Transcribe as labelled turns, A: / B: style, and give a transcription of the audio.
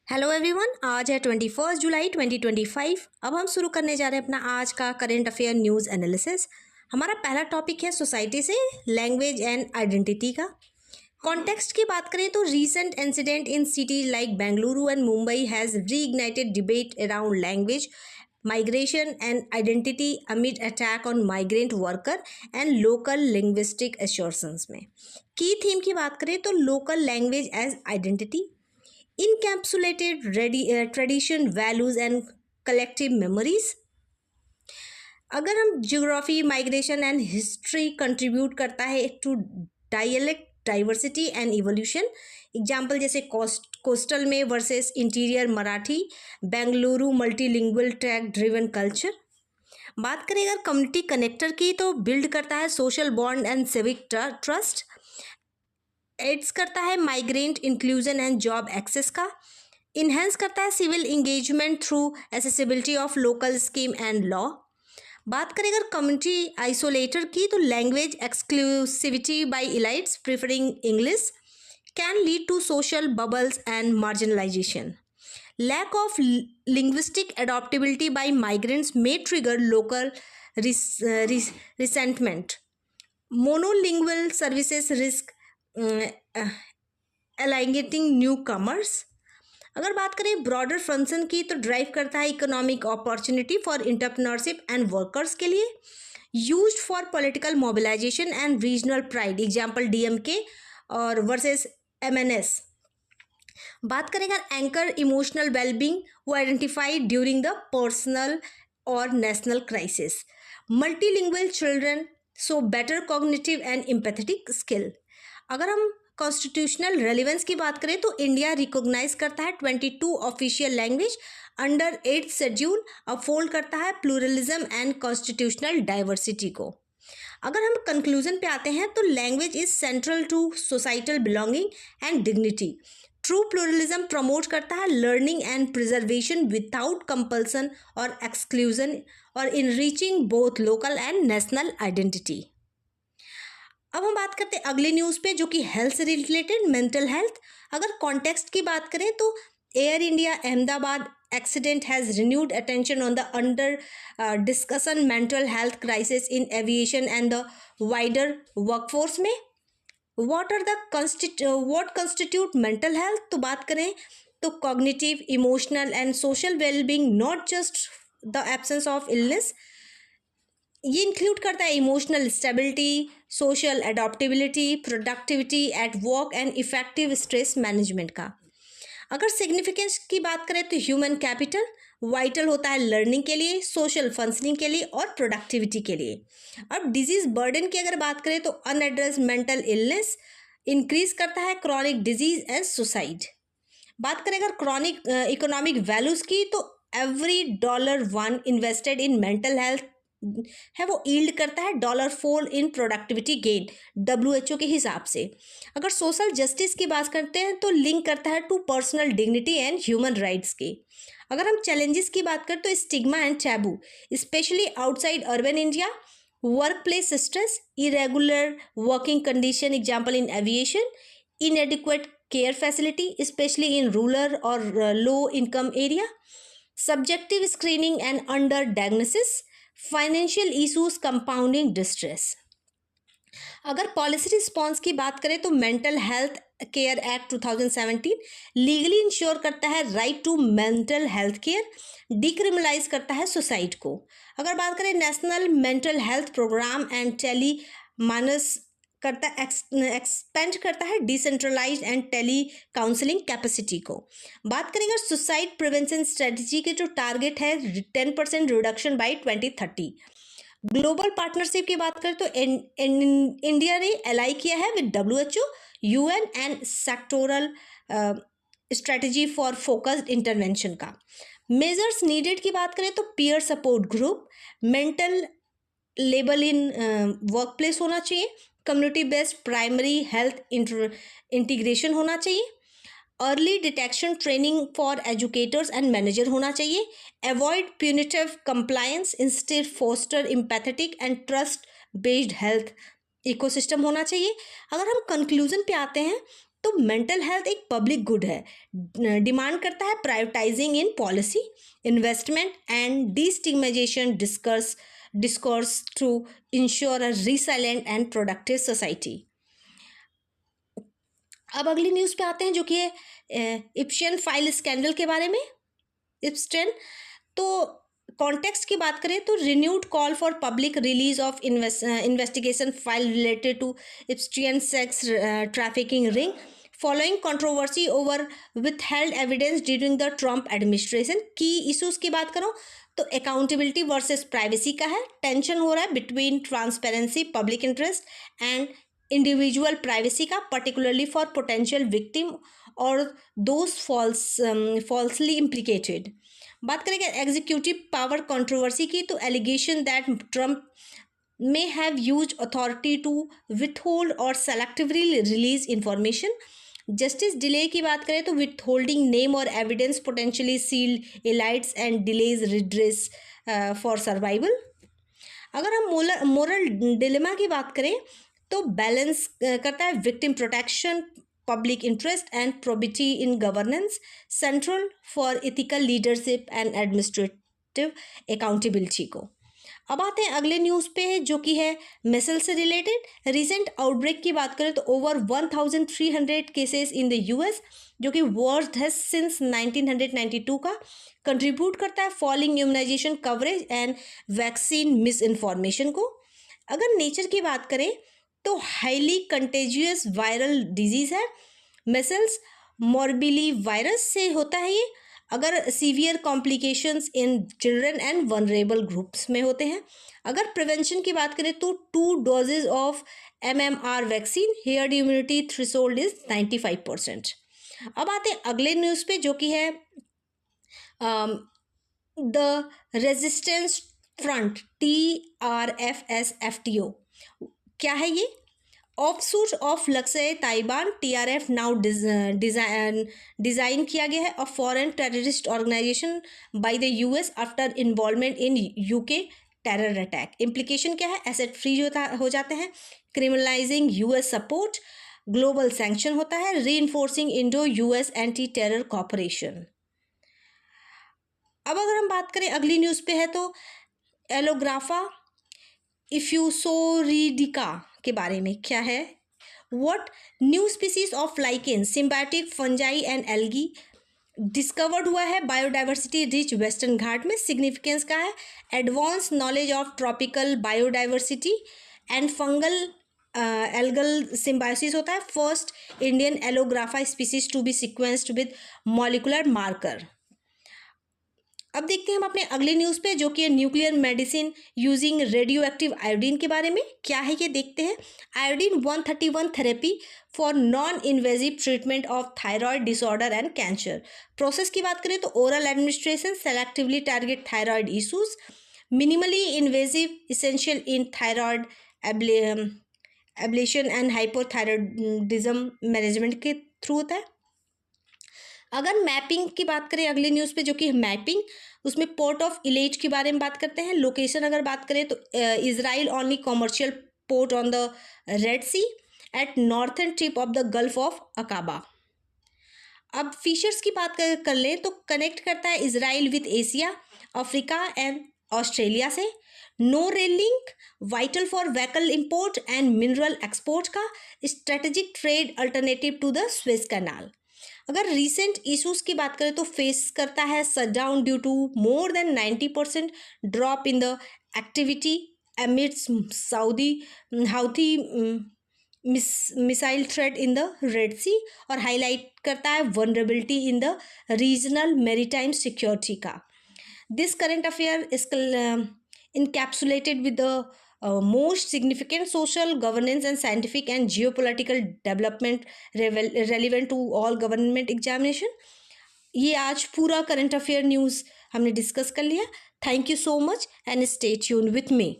A: Hello everyone, आज है 21 जुलाई 2025। अब हम शुरू करने जा रहे हैं अपना आज का करंट अफेयर न्यूज़ एनालिसिस। हमारा पहला टॉपिक है सोसाइटी से लैंग्वेज एंड आइडेंटिटी का। कॉन्टेक्स्ट की बात करें तो recent incident in cities like Bengaluru and Mumbai has reignited debate around language migration and identity amid attack on migrant worker and local linguistic assertions में की थीम की बात करें तो local language as identity, encapsulated tradition, values and collective memories। अगर हम geography, migration and history contribute करता है to dialect diversity and evolution. Example जैसे कोस्टल में versus interior Marathi, Bengaluru multilingual track driven culture. बात करें अगर कम्युनिटी कनेक्टर की तो बिल्ड करता है social bond and civic trust, aids करता है migrant inclusion and job access का, इन्हेंस करता है civil engagement through accessibility of local scheme and law. बात करें अगर कम्युनिटी आइसोलेटर की तो language exclusivity by elites preferring English can lead to social bubbles and marginalisation. Lack of linguistic adaptability by migrants may trigger local resentment. Monolingual services risk alienating newcomers। अगर बात करें broader function की तो drive करता है economic opportunity for entrepreneurship and workers के लिए, used for political mobilisation and regional pride. Example DMK और वर्सेस एमएनएस। बात करें अगर एंकर इमोशनल वेलबींग वो आइडेंटिफाइड ड्यूरिंग द पर्सनल और national crisis. Multilingual children so better cognitive and empathetic skill. अगर हम कॉन्स्टिट्यूशनल रेलिवेंस की बात करें तो इंडिया रिकॉग्नाइज करता है 22 official language under 8th schedule, uphold करता है प्लूरलिज्म एंड कॉन्स्टिट्यूशनल डाइवर्सिटी को। अगर हम कंक्लूजन पे आते हैं तो language is central to societal belonging and dignity. True pluralism promote करता है learning and preservation without compulsion और एक्सक्लूजन और enriching both local and national identity. अब हम बात करते हैं अगली न्यूज़ पे जो कि हेल्थ से रिलेटेड, मेंटल हेल्थ। अगर कॉन्टेक्स्ट की बात करें तो Air India Ahmedabad accident has renewed attention on the under discussion mental health crisis in aviation and the wider workforce में। व्हाट कंस्टिट्यूट मेंटल हेल्थ, तो बात करें तो cognitive, emotional and social wellbeing, not just the absence of illness. ये include करता है emotional stability, social adaptability, productivity at work and effective stress management का। अगर सिग्निफिकेंस की बात करें तो ह्यूमन कैपिटल वाइटल होता है लर्निंग के लिए, सोशल फंक्शनिंग के लिए और प्रोडक्टिविटी के लिए। अब डिजीज बर्डन की अगर बात करें तो अनएड्रेस्ड मेंटल इलनेस इंक्रीज करता है क्रॉनिक डिजीज एंड सुसाइड। बात करें अगर क्रॉनिक इकोनॉमिक वैल्यूज की तो every $1 invested in mental health है वो यील्ड करता है $4 इन प्रोडक्टिविटी गेन, WHO के हिसाब से। अगर सोशल जस्टिस की बात करते हैं तो लिंक करता है to personal dignity and human rights की। अगर हम चैलेंजेस की बात करें तो stigma and taboo specially outside urban India, workplace stress, irregular working condition, example in aviation, inadequate care facility specially in rural और low income area, subjective screening and under diagnosis, financial issues compounding distress. अगर policy response की बात करें तो mental health care act 2017 legally ensure करता है right to mental health care, decriminalise करता है सुसाइड को। अगर बात करें national mental health programme and tele Manas करता है एक्सपेंड करता है decentralised and tele counselling capacity को। बात करें अगर सुसाइड प्रिवेंशन स्ट्रेटजी के जो टारगेट है 10% रिडक्शन बाय 2030। ग्लोबल पार्टनरशिप की बात करें तो इंडिया ने एलाई किया है with WHO, UN and sectoral strategy for focused intervention का। मेजर्स नीडेड की बात करें तो peer support group, mental label in work place होना चाहिए, community based primary health integration होना चाहिए, early detection training for educators and manager होना चाहिए, avoid punitive compliance, instead foster empathetic and trust based health ecosystem होना चाहिए। अगर हम कंक्लूजन पे आते हैं तो मेंटल हेल्थ एक पब्लिक गुड है, डिमांड करता है prioritising in policy, investment and destigmatisation discourse to ensure a resilient and productive society. अब अगली न्यूज़ पे आते हैं जो कि है इप्शियन फाइल स्कैंडल के बारे में। इप्स्टेन, तो कॉन्टेक्स्ट की बात करें तो renewed call for public release of investigation file related to Epstein sex trafficking ring following controversy over withheld evidence during the Trump administration. Key issues की बात करो तो अकाउंटेबिलिटी वर्सेस प्राइवेसी का है, टेंशन हो रहा है between transparency, public interest and individual privacy का, पर्टिकुलरली फॉर पोटेंशियल विक्टिम और दोज फॉल्सली इम्प्लीकेटेड। बात करेंगे एग्जीक्यूटिव पावर कंट्रोवर्सी की, तो allegation that Trump may have used authority to withhold or selectively release information। Justice delay की बात करें तो withholding नेम और evidence potentially sealed elites and delays redress for survival। अगर हम मोरल डिलेमा की बात करें तो बैलेंस करता है victim protection, public interest and probity in governance, central for ethical leadership and administrative accountability को। अब आते हैं अगले न्यूज़ पे जो कि है मिसल से रिलेटेड। रिसेंट आउटब्रेक की बात करें तो over 1300 cases in the US, जो कि वर्स्ट है सिंस 1992 का, कंट्रीब्यूट करता है falling immunisation coverage and vaccine misinformation को। अगर नेचर की बात करें तो हाईली कंटेजियस वायरल डिजीज़ है, मिसल्स मॉर्बिली वायरस से होता है ये। अगर severe complications in children and vulnerable groups में होते हैं। अगर प्रिवेंशन की बात करें तो 2 doses of MMR vaccine, herd immunity threshold is 95%। अब आते हैं अगले न्यूज़ पे जो कि है द रेजिस्टेंस फ्रंट TRFS-FTO। क्या है ये? ऑफशूट ऑफ लक्ष्य ताइबान, TRF नाउ डिज़ाइन किया गया है a foreign terrorist organisation by the US after involvement in UK terror attack. Implication क्या है? एसेट फ्रीज हो जाते हैं, criminalising US support, global sanction होता है, reinforcing Indo US anti terror cooperation. अब अगर हम बात करें अगली न्यूज़ पे है तो एलोग्राफा इफ्यूसोरिडिका के बारे में। क्या है? What new species of lichen, symbiotic fungi and algae discovered हुआ है बायोडाइवर्सिटी रिच वेस्टर्न घाट में। सिग्निफिकेंस का है advance knowledge of tropical biodiversity and fungal algal symbiosis होता है। First Indian Allographa species to be sequenced with molecular marker. अब देखते हैं हम अपने अगले न्यूज़ पे जो कि nuclear medicine using radio active iodine के बारे में। क्या है ये देखते हैं। Iodine 131 therapy for non invasive treatment of thyroid disorder and cancer. Process की बात करें तो oral administration selectively target thyroid issues, minimally invasive, essential in thyroid ablation and hypothyroidism management के थ्रू होता है। अगर मैपिंग की बात करें अगले न्यूज़ पे जो कि मैपिंग, उसमें पोर्ट ऑफ इलेट के बारे में बात करते हैं। लोकेशन अगर बात करें तो Israel only commercial port on the Red Sea at northern tip of the Gulf of Aqaba. अब फीचर्स की बात कर लें तो कनेक्ट करता है Israel with Asia, Africa and Australia से। No rail link, vital for vehicle import and mineral export का, strategic trade alternative to the Suez Canal. अगर रिसेंट इशूज़ की बात करें तो फेस करता है shutdown due to more than 90% drop in the activity amidst Saudi Houthi missile threat in the Red Sea, और highlight करता है vulnerability in the regional maritime security का। This current affair is encapsulated with the most significant social, governance and scientific and geopolitical development relevant to all government examination। ये आज पूरा current affair news हमने discuss कर लिया। Thank you so much and stay tuned with me.